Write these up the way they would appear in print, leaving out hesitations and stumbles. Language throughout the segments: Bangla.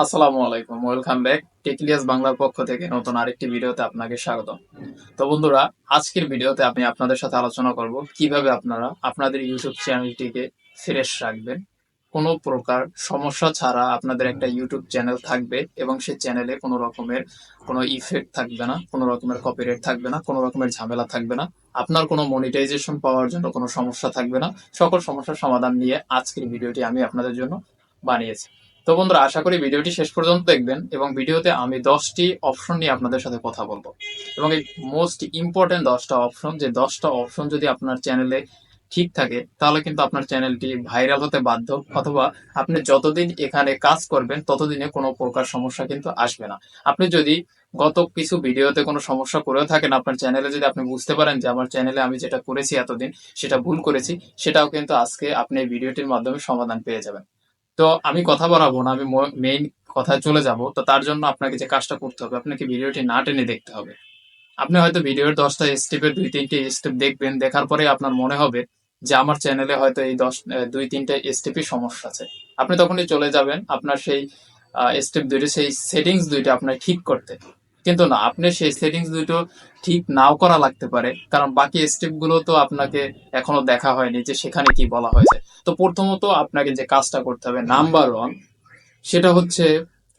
আসসালামু আলাইকুম, ওয়েলকাম ব্যাক। টেকলিয়াস বাংলার পক্ষ থেকে নতুন আরেকটি ভিডিওতে আপনাকে স্বাগত। তো বন্ধুরা, আজকের ভিডিওতে আমি আপনাদের সাথে আলোচনা করব কিভাবে আপনারা আপনাদের ইউটিউব চ্যানেলটিকে ফ্রেশ রাখবেন। কোনো প্রকার সমস্যা ছাড়া আপনাদের একটা ইউটিউব চ্যানেল থাকবে এবং সেই চ্যানেলে কোনো রকমের কোনো ইফেক্ট থাকবে না, কোনো রকমের কপিরাইট থাকবে না, কোনো রকমের ঝামেলা থাকবে না, আপনার কোনো মনিটাইজেশন পাওয়ার জন্য কোনো সমস্যা থাকবে না। সকল সমস্যার সমাধান নিয়ে আজকের ভিডিওটি আমি আপনাদের জন্য বানিয়েছি। তো বন্ধুরা, আশা করি ভিডিওটি শেষ পর্যন্ত দেখবেন এবং ভিডিওতে আমি 10টি অপশন নিয়ে আপনাদের সাথে কথা বলবো এবং এই মোস্ট ইম্পর্টেন্ট 10টা অপশন, যে 10টা অপশন যদি আপনার চ্যানেলে ঠিক থাকে তাহলে কিন্তু আপনার চ্যানেলটি ভাইরাল হতে বাধ্য, অথবা আপনি যতদিন এখানে কাজ করবেন ততদিনে কোনো প্রকার সমস্যা কিন্তু আসবে না। আপনি যদি গত কিছু ভিডিওতে কোনো সমস্যা করেও থাকেন আপনার চ্যানেলে, যদি আপনি বুঝতে পারেন যে আমার চ্যানেলে আমি যেটা করেছি এতদিন সেটা ভুল করেছি, সেটাও কিন্তু আজকে আপনি এই ভিডিওটির মাধ্যমে সমাধান পেয়ে যাবেন। তো আমি কথা বাড়াবো না, আমি মেইন কথায় চলে যাব। তো তার জন্য আপনাকে যে কাজটা করতে হবে, আপনাকে ভিডিওটি না টেনে দেখতে হবে। আপনি হয়তো ভিডিওর 10টা স্টেপের 2-3টে স্টেপ দেখবেন, দেখার পরে আপনার মনে হবে যে আমার চ্যানেলে হয়তো এই 2-3টে স্টেপই সমস্যা আছে। আপনি তখনই চলে যাবেন আপনার সেই স্টেপ দুইটা, সেই সেটিংস দুইটা আপনার ঠিক করতে। কিন্তু না, আপনি সেই সেটিংস দুটো ঠিক নাও করা লাগতে পারে, কারণ বাকি স্টেপ গুলো তো আপনাকে এখনো দেখা হয়নি যে সেখানে কি বলা হয়েছে। তো প্রথমত আপনাকে যে কাজটা করতে হবে, নাম্বার ওয়ান, সেটা হচ্ছে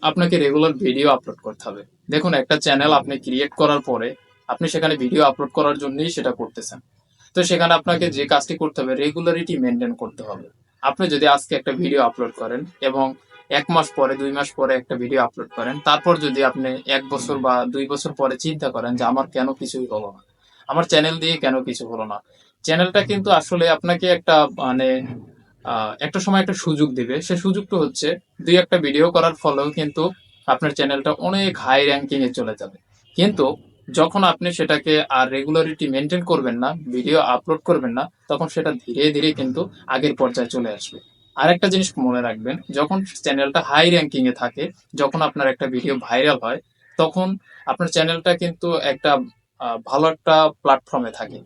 আপনাকে রেগুলার ভিডিও আপলোড করতে হবে। দেখুন, একটা চ্যানেল আপনি ক্রিয়েট করার পরে আপনি সেখানে ভিডিও আপলোড করার জন্যই সেটা করতেছেন। তো সেখানে আপনাকে যে কাজটি করতে হবে, রেগুলারিটি মেনটেন করতে হবে। আপনি যদি আজকে একটা ভিডিও আপলোড করেন এবং 1 মাস পরে, 2 মাস পরে একটা ভিডিও আপলোড করেন, তারপর যদি আপনি 1 বছর বা 2 বছর পরে চিন্তা করেন যে আমার কেন কিছুই হলো না, আমার চ্যানেল দিয়ে কেন কিছু হলো না, চ্যানেলটা কিন্তু আসলে আপনাকে একটা মানে একটা সময় একটা সুযোগ দিবে। সে সুযোগটা হচ্ছে 2-একটা ভিডিও করার ফলেও কিন্তু আপনার চ্যানেলটা অনেক হাই র্যাঙ্কিং এ চলে যাবে। কিন্তু যখন আপনি সেটাকে আর রেগুলারিটি মেনটেন করবেন না, ভিডিও আপলোড করবেন না, তখন সেটা ধীরে ধীরে কিন্তু আগের পর্যায়ে চলে আসবে। আরেকটা জিনিস মনে রাখবেন, যখন চ্যানেলটা হাই র্যাঙ্কিং এ থাকে, যখন আপনার একটা ভিডিও ভাইরাল হয়, তখন আপনার চ্যানেলটা কিন্তু একটা ভালো একটা প্ল্যাটফর্মে থাকে।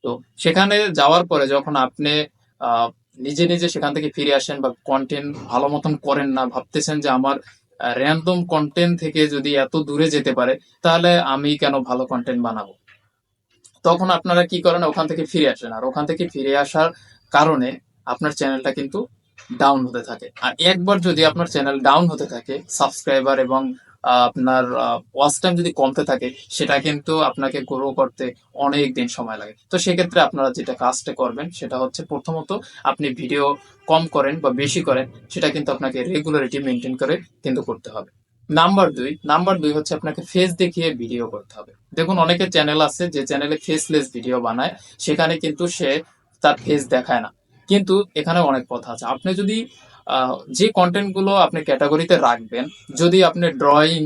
তো সেখানে যাওয়ার পরে যখন আপনি আহ, নিজে নিজে সেখান থেকে ফিরে আসেন বা কন্টেন্ট ভালো মতন করেন না, ভাবতেছেন যে আমার র্যান্ডম কন্টেন্ট থেকে যদি এত দূরে যেতে পারে, তাহলে আমি কেন ভালো কন্টেন্ট বানাবো। তখন আপনারা কি করেন, ওখান থেকে ফিরে আসেন, আর ওখান থেকে ফিরে আসার কারণে আপনার চ্যানেলটা কিন্তু ডাউন হতে থাকে। আর একবার যদি আপনার চ্যানেল ডাউন হতে থাকে, সাবস্ক্রাইবার এবং আপনার ওয়াচ টাইম যদি কমতে থাকে, সেটা কিন্তু আপনাকে গ্রো করতে অনেক দিন সময় লাগে। তো সেক্ষেত্রে আপনারা যেটা কাজটা করবেন সেটা হচ্ছে, প্রথমত আপনি ভিডিও কম করেন বা বেশি করেন, সেটা কিন্তু আপনাকে রেগুলারিটি মেনটেন করে কিন্তু করতে হবে। নাম্বার দুই হচ্ছে আপনাকে ফেস দেখিয়ে ভিডিও করতে হবে। দেখুন, অনেকের চ্যানেল আছে যে চ্যানেলে ফেসলেস ভিডিও বানায়, সেখানে কিন্তু সে তার ফেস দেখায় না। কিন্তু এখানে অনেক কথা আছে। আপনি যদি যে কন্টেন্ট গুলো আপনি ক্যাটাগরিতে রাখবেন, যদি আপনি ড্রয়িং,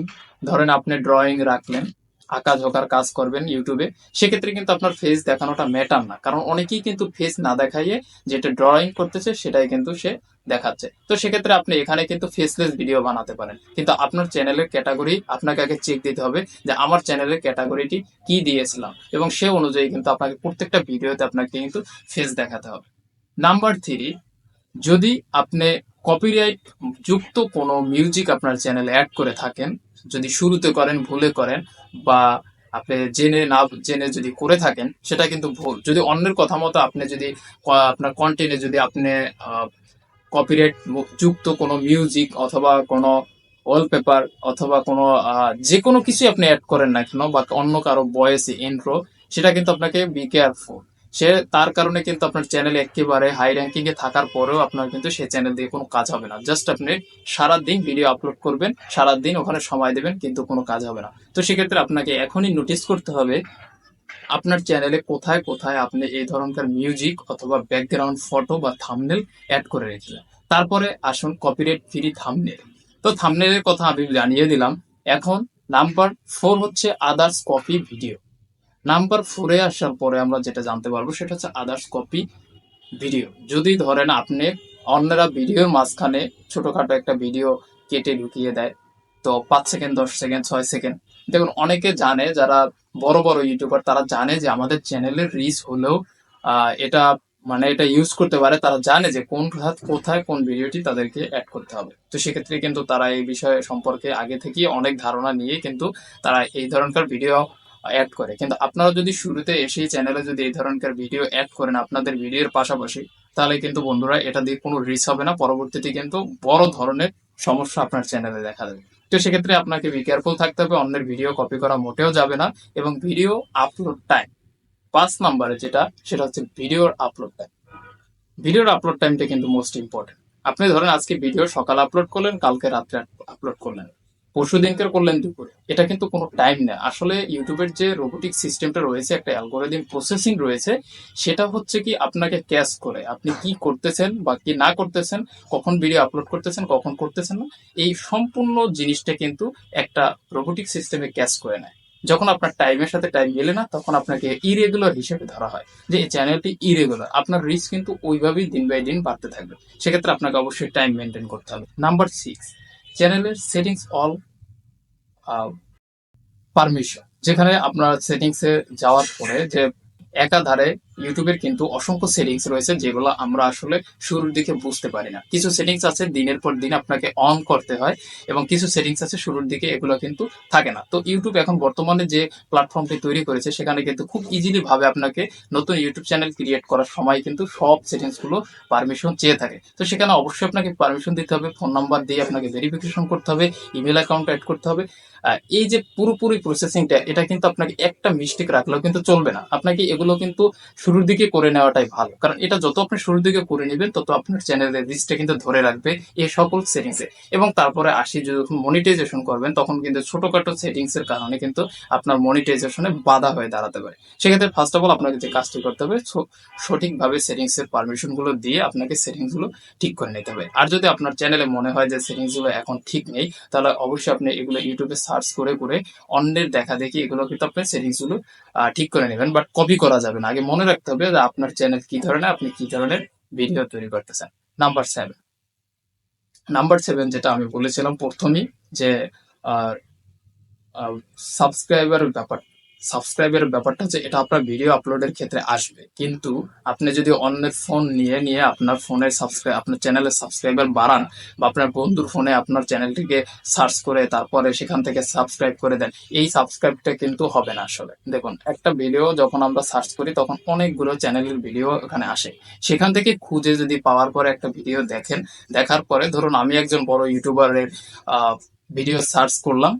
ধরেন আপনি ড্রয়িং রাখলেন, আঁকা ঝোঁকার কাজ করবেন ইউটিউবে, সেক্ষেত্রে কিন্তু আপনার ফেস দেখানোটা ম্যাটার না, কারণ অনেকেই কিন্তু ফেস না দেখাইয়ে যেটা ড্রয়িং করতেছে সেটাই কিন্তু সে দেখাচ্ছে। তো সেক্ষেত্রে আপনি এখানে কিন্তু ফেসলেস ভিডিও বানাতে পারেন, কিন্তু আপনার চ্যানেলের ক্যাটাগরি আপনাকে আগে চেক দিতে হবে যে আমার চ্যানেলের ক্যাটাগরিটি কি দিয়েছিলাম, এবং সে অনুযায়ী কিন্তু আপনাকে প্রত্যেকটা ভিডিওতে আপনাকে কিন্তু ফেস দেখাতে হবে। নাম্বার 3, যদি আপনি কপিরাইট যুক্ত কোনো মিউজিক আপনার চ্যানেলে অ্যাড করে থাকেন, যদি শুরুতে করেন, ভুলে করেন, বা আপনি জেনে না জেনে যদি করে থাকেন, সেটা কিন্তু ভুল। যদি অন্যের কথা মতো আপনি যদি আপনার কন্টেন্টে যদি আপনি কপিরাইট যুক্ত কোনো মিউজিক অথবা কোনো ওয়ালপেপার অথবা কোনো যে কোনো কিছু আপনি অ্যাড করেন না কেন, বা অন্য কারো ভয়েস ইন্ট্রো, সেটা কিন্তু আপনাকে বি কেয়ারফুল। সে তার কারণে কিন্তু আপনার চ্যানেলে একেবারে হাই র্যাঙ্কিং এ থাকার পরেও আপনার কিন্তু সেই চ্যানেল দিয়ে কোনো কাজ হবে না। জাস্ট আপনি সারাদিন ভিডিও আপলোড করবেন, সারাদিন ওখানে সময় দেবেন, কিন্তু কোনো কাজ হবে না। তো সেক্ষেত্রে আপনাকে এখনই নোটিস করতে হবে আপনার চ্যানেলে কোথায় কোথায় আপনি এই ধরনের মিউজিক অথবা ব্যাকগ্রাউন্ড ফটো বা থাম্বনেল অ্যাড করে রেখেছেন। তারপরে আসুন কপিরাইট ফ্রি থাম্বনেল। তো থাম্বনেলের কথা আমি জানিয়ে দিলাম। এখন নাম্বার 4 হচ্ছে আদার্স কপি ভিডিও। নাম্বার 4-এ আসার পরে আমরা যেটা জানতে পারবো সেটা হচ্ছে আদার্স কপি ভিডিও। যদি ধরেন আপনি অন্যরা ভিডিওর মাঝখানে ছোটখাটো একটা ভিডিও কেটে ঢুকিয়ে দেয়, তো 5 সেকেন্ড, 10 সেকেন্ড, 6 সেকেন্ড, দেখুন অনেকে জানে, যারা বড় বড় ইউটিউবার তারা জানে যে আমাদের চ্যানেলের রিচ হলেও এটা মানে এটা ইউজ করতে পারে, তারা জানে যে কোথায় কোন ভিডিওটি তাদেরকে অ্যাড করতে হবে। তো সেক্ষেত্রে কিন্তু তারা এই বিষয় সম্পর্কে আগে থেকেই অনেক ধারণা নিয়ে কিন্তু তারা এই ধরনের ভিডিও অ্যাড করে। কিন্তু আপনারা যদি শুরুতে এসেই চ্যানেলে যদি এই ধরনের ভিডিও অ্যাড করেন আপনাদের ভিডিওর পাশাপাশি, তাহলে কিন্তু বন্ধুরা এটা দিয়ে কোনো রিস্ক হবে না, পরবর্তীতে কিন্তু বড় ধরনের সমস্যা আপনার চ্যানেলে দেখা দেবে। তো সেক্ষেত্রে আপনাকে বি কেয়ারফুল থাকতে হবে, অন্যের ভিডিও কপি করা মোটেও যাবে না। এবং ভিডিও আপলোড টাইম 5 নম্বরে যেটা, সেটা হচ্ছে ভিডিওর আপলোড টাইম। ভিডিওর আপলোড টাইমটা কিন্তু মোস্ট ইম্পর্টেন্ট। আপনি ধরেন আজকে ভিডিও সকালে আপলোড করলেন, কালকে রাত্রে আপলোড করলেন, পরশু দিনকে করলেন দুপুরে, এটা কিন্তু কোনো টাইম নেই। আসলে ইউটিউবের যে রোবোটিক সিস্টেমটা রয়েছে, একটা অ্যালগোরিদম প্রসেসিং রয়েছে, সেটা হচ্ছে কি আপনাকে ক্যাচ করে আপনি কি করতেছেন বা কি না করতেছেন, কখন ভিডিও আপলোড করতেছেন কখন করতেছেন না, এই সম্পূর্ণ জিনিসটা কিন্তু একটা রোবোটিক সিস্টেমে ক্যাচ করে নেয়। যখন আপনার টাইমের সাথে টাইম মেলে না, তখন আপনাকে ইরেগুলার হিসেবে ধরা হয় যে এই চ্যানেলটি ইরেগুলার। আপনার রিচ কিন্তু ওইভাবেই দিন বাই দিন বাড়তে থাকবে। সেক্ষেত্রে আপনাকে অবশ্যই টাইম মেনটেন করতে হবে। নাম্বার 6, চ্যানেলের সেটিংস অল পারমিশন, যেখানে আপনার সেটিংসে যাওয়ার পরে যে একাধারে ইউটিউবের কিন্তু অসংখ্য সেটিংস রয়েছে যেগুলো আমরা আসলে শুরুর দিকে বুঝতে পারি না। কিছু সেটিংস আছে দিনের পর দিন আপনাকে অন করতে হয়, এবং কিছু সেটিংস আছে শুরুর দিকে এগুলো কিন্তু থাকে না। তো ইউটিউব এখন বর্তমানে যে প্ল্যাটফর্মটি তৈরি করেছে, সেখানে কিন্তু খুব ইজিলি ভাবে আপনাকে নতুন ইউটিউব চ্যানেল ক্রিয়েট করার সময় কিন্তু সব সেটিংস গুলো পারমিশন চেয়ে থাকে। তো সেখানে অবশ্যই আপনাকে পারমিশন দিতে হবে, ফোন নাম্বার দিয়ে আপনাকে ভেরিফিকেশন করতে হবে, ইমেল অ্যাকাউন্ট অ্যাড করতে হবে। এই যে পুরোপুরি প্রসেসিংটা, এটা কিন্তু আপনাকে একটা মিস্টেক রাখলেও কিন্তু চলবে না। আপনাকে এগুলো কিন্তু শুরুর দিকে করে নেওয়াটাই ভালো, কারণ এটা যত আপনি শুরুর দিকে করে নেবেন তত আপনার চ্যানেলের রিচটা কিন্তু ধরে রাখবে এই সকল সেটিংসে। এবং তারপরে আসি, যখন মনিটাইজেশন করবেন তখন কিন্তু ছোটখাটো সেটিংস এর কারণে কিন্তু আপনার মনিটাইজেশনে বাধা হয়ে দাঁড়াতে পারে। সেক্ষেত্রে ফার্স্ট অফ অল আপনাকে যে কাজটি করতে হবে, সঠিকভাবে সেটিংস এর পারমিশন গুলো দিয়ে আপনাকে সেটিংস গুলো ঠিক করে নিতে হবে। আর যদি আপনার চ্যানেলে মনে হয় যে সেটিংস গুলো এখন ঠিক নেই, তাহলে অবশ্যই আপনি এগুলো ইউটিউবে সার্চ করে করে অন্যের দেখা দেখি এগুলো কিন্তু আপনি সেটিংস গুলো ঠিক করে নেবেন। বাট কপি করা যাবে না। আগে মনে রাখতে হবে যে আপনার চ্যানেল কি ধরনের, আপনি কি ধরনের ভিডিও তৈরি করতেছেন। নাম্বার 7, যেটা আমি বলেছিলাম প্রথমেই, যে সাবস্ক্রাইবারের ব্যাপার, সাবস্ক্রাইবারের ব্যাপারটা হচ্ছে এটা আপনার ভিডিও আপলোডের ক্ষেত্রে আসবে, কিন্তু আপনি যদি অন্যের ফোন নিয়ে নিয়ে আপনার ফোনের আপনার চ্যানেলের সাবস্ক্রাইবার বাড়ান, বা আপনার বন্ধুর ফোনে আপনার চ্যানেলটিকে সার্চ করে তারপরে সেখান থেকে সাবস্ক্রাইব করে দেন, এই সাবস্ক্রাইবটা কিন্তু হবে না। আসলে দেখুন, একটা ভিডিও যখন আমরা সার্চ করি তখন অনেকগুলো চ্যানেলের ভিডিও এখানে আসে, সেখান থেকে খুঁজে যদি পাওয়ার পরে একটা ভিডিও দেখেন, দেখার পরে ধরুন আমি একজন বড় ইউটিউবারের ভিডিও সার্চ করলাম,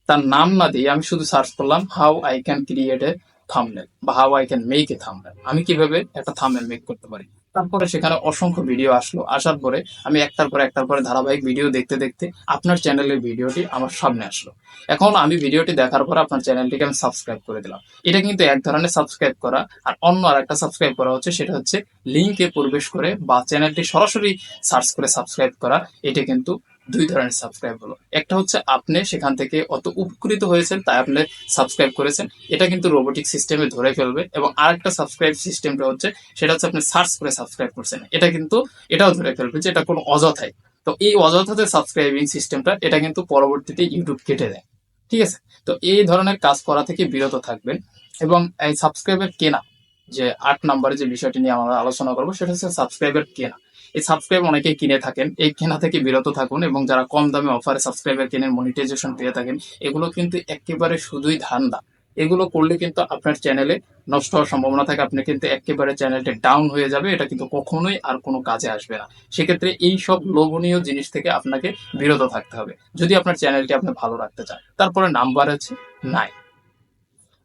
তার নাম না দিয়ে আমি শুধু সার্চ করলাম how I can create a thumbnail বা how I can make a thumbnail, আমি কিভাবে একটা থাম্বনেল মেক করতে পারি। তারপরে সেখানে অসংখ্য ভিডিও আসলো, আসার পরে আমি একটার পরে ধারাবাহিক ভিডিও দেখতে দেখতে আপনার চ্যানেলের ভিডিওটি আমার সামনে আসলো। এখন আমি ভিডিওটি দেখার পর আপনার চ্যানেলটিকে আমি সাবস্ক্রাইব করে দিলাম। এটা কিন্তু এক ধরনের সাবস্ক্রাইব করা। আর অন্য আর একটা সাবস্ক্রাইব করা হচ্ছে, সেটা হচ্ছে লিঙ্কে প্রবেশ করে বা চ্যানেলটি সরাসরি সার্চ করে সাবস্ক্রাইব করা। এটা কিন্তু দুই ধরনের সাবস্ক্রাইব হলো। একটা হচ্ছে আপনি সেখান থেকে অত উপকৃত হয়েছেন তাই আপনি সাবস্ক্রাইব করেছেন, এটা কিন্তু রোবোটিক সিস্টেমে ধরে ফেলবে। এবং আরেকটা সাবস্ক্রাইব সিস্টেমটা হচ্ছে, সেটা হচ্ছে আপনি সার্চ করে সাবস্ক্রাইব করছেন, এটা কিন্তু এটাও ধরে ফেলবে যে এটা কোনো অযথাই। তো এই অযথাতে সাবস্ক্রাইবিং সিস্টেমটা, এটা কিন্তু পরবর্তীতে ইউটিউব কেটে দেয়। ঠিক আছে? তো এই ধরনের কাজ করা থেকে বিরত থাকবেন। এবং এই সাবস্ক্রাইবার কেনা, যে 8 নম্বরে যে বিষয়টি নিয়ে আমরা আলোচনা করবো, সেটা হচ্ছে সাবস্ক্রাইবার কেনা। এই সাবস্ক্রাইব অনেকেই কিনে থাকেন, এই কেনা থেকে বিরত থাকুন। এবং যারা কম দামে অফারে সাবস্ক্রাইবার কেনেন, মনিটাইজেশন পেয়ে থাকেন, এগুলো কিন্তু একেবারে শুধুই ধান্দা। এগুলো করলে কিন্তু আপনার চ্যানেলে নষ্ট হওয়ার সম্ভাবনা থাকে, আপনি কিন্তু একেবারে চ্যানেলটা ডাউন হয়ে যাবে, এটা কিন্তু কখনোই আর কোনো কাজে আসবে না। সেক্ষেত্রে এই সব লোভনীয় জিনিস থেকে আপনাকে বিরত থাকতে হবে যদি আপনার চ্যানেলটি আপনি ভালো রাখতে চান। তারপরে নাম্বার আছে 9,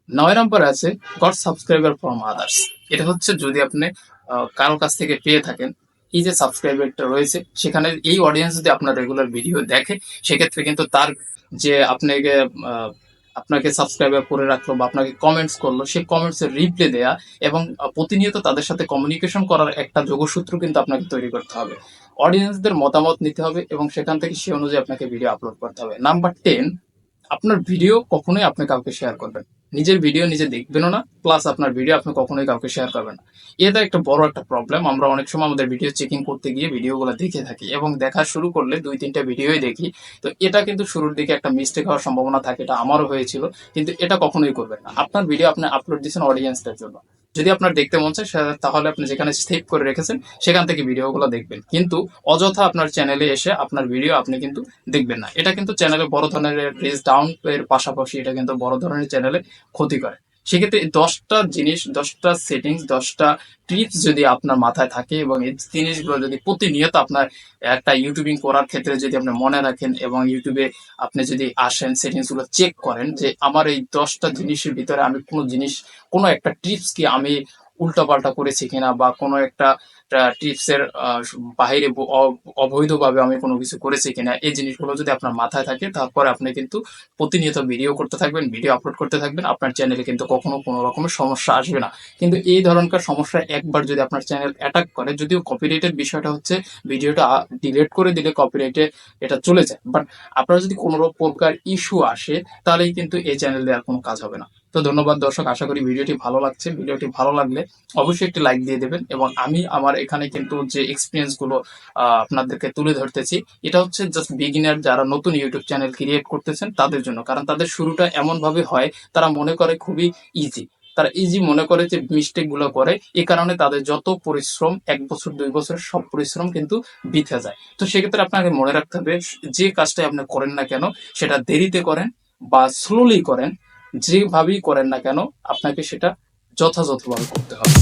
9 নম্বরে আছে গট সাবস্ক্রাইবার ফ্রম আদার্স। এটা হচ্ছে যদি আপনি কারো কাছ থেকে পেয়ে থাকেন, এই যে সাবস্ক্রাইবারটা রয়েছে সেখানে এই অডিয়েন্স যদি আপনার রেগুলার ভিডিও দেখে, সেক্ষেত্রে কিন্তু তার যে আপনাকে আপনাকে সাবস্ক্রাইবার করে রাখলো বা আপনাকে কমেন্টস করলো, সেই কমেন্টস এর রিপ্লাই দেয়া এবং প্রতিনিয়ত তাদের সাথে কমিউনিকেশন করার একটা যোগসূত্র কিন্তু আপনাকে তৈরি করতে হবে। অডিয়েন্সদের মতামত নিতে হবে এবং সেখান থেকে সে অনুযায়ী আপনাকে ভিডিও আপলোড করতে হবে। নাম্বার 10, আপনার ভিডিও কখনোই আপনি কাউকে শেয়ার করবেন, নিজের ভিডিও নিজে দেখবেনও না, প্লাস আপনার ভিডিও আপনি কখনোই কাউকে শেয়ার করবেন না। এটা একটা বড় একটা প্রবলেম। আমরা অনেক সময় আমাদের ভিডিও চেকিং করতে গিয়ে ভিডিওগুলো দেখে থাকি এবং দেখা শুরু করলে 2-3টা ভিডিওই দেখি। তো এটা কিন্তু শুরুর দিকে একটা মিস্টেক হওয়ার সম্ভাবনা থাকে, এটা আমারও হয়েছিল। কিন্তু এটা কখনোই করবেন না। আপনার ভিডিও আপনি আপলোড দিচ্ছেন অডিয়েন্সদের জন্য, যদি আপনার দেখতে মন চায় তাহলে আপনি যেখানে সেভ করে রেখেছেন সেখান থেকে ভিডিওগুলো দেখবেন, কিন্তু অযথা আপনার চ্যানেলে এসে আপনার ভিডিও আপনি কিন্তু দেখবেন না। এটা কিন্তু চ্যানেলে বড় ধরনের রিচ ডাউন এর পাশাপাশি এটা কিন্তু বড় ধরনের চ্যানেলে ক্ষতি করে। সেক্ষেত্রে 10টা জিনিস, 10টা সেটিংস, 10টা টিপস যদি আপনার মাথায় থাকে এবং এই জিনিসগুলো যদি প্রতিনিয়ত আপনার একটা ইউটিউবিং করার ক্ষেত্রে যদি আপনি মনে রাখেন এবং ইউটিউবে আপনি যদি আসেন সেটিংস গুলো চেক করেন যে আমার এই 10টা জিনিসের ভিতরে আমি কোনো জিনিস, কোনো একটা টিপস কি আমি উল্টাপাল্টা করেছি কিনা, বা কোনো একটা টিপসের বাহিরে অবৈধভাবে আমি কোনো কিছু করেছি কিনা, এই জিনিসগুলো যদি আপনার মাথায় থাকে তারপরে আপনি কিন্তু প্রতিনিয়ত ভিডিও করতে থাকবেন, ভিডিও আপলোড করতে থাকবেন, আপনার চ্যানেলে কিন্তু কখনো কোনো রকমের সমস্যা আসবে না। কিন্তু এই ধরনের সমস্যা একবার যদি আপনার চ্যানেল অ্যাটাক করে, যদিও কপিরাইটের বিষয়টা হচ্ছে ভিডিওটা ডিলিট করে দিলে কপিরাইটে এটা চলে যায়, বাট আপনার যদি কোনো প্রকার ইস্যু আসে তাহলেই কিন্তু এই চ্যানেল দিয়ে আর কোনো কাজ হবে না। তো ধন্যবাদ দর্শক, আশা করি ভিডিওটি ভালো লাগছে। ভিডিওটি ভালো লাগলে অবশ্যই একটি লাইক দিয়ে দেবেন, এবং আমি আমার এখানে কিন্তু যে এক্সপিরিয়েন্স গুলো আপনাদেরকে তুলে ধরতেছি, এটা হচ্ছে জাস্ট বিগিনার যারা নতুন ইউটিউব চ্যানেল ক্রিয়েট করতেছেন তাদের জন্য। কারণ তাদের শুরুটা এমন ভাবে হয়, তারা মনে করে খুবই ইজি, তারা ইজি মনে করে যে মিস্টেক গুলো করে, এই কারণে তাদের যত পরিশ্রম 1 বছর 2 বছরের সব পরিশ্রম কিন্তু বৃথা যায়। তো সেক্ষেত্রে আপনাকে মনে রাখতে হবে, যে কাজটাই আপনি করেন না কেন, সেটা দেরিতে করেন বা স্লোলি করেন, যেভাবেই করেন না কেন আপনাকে সেটা যথাযথভাবে করতে হবে।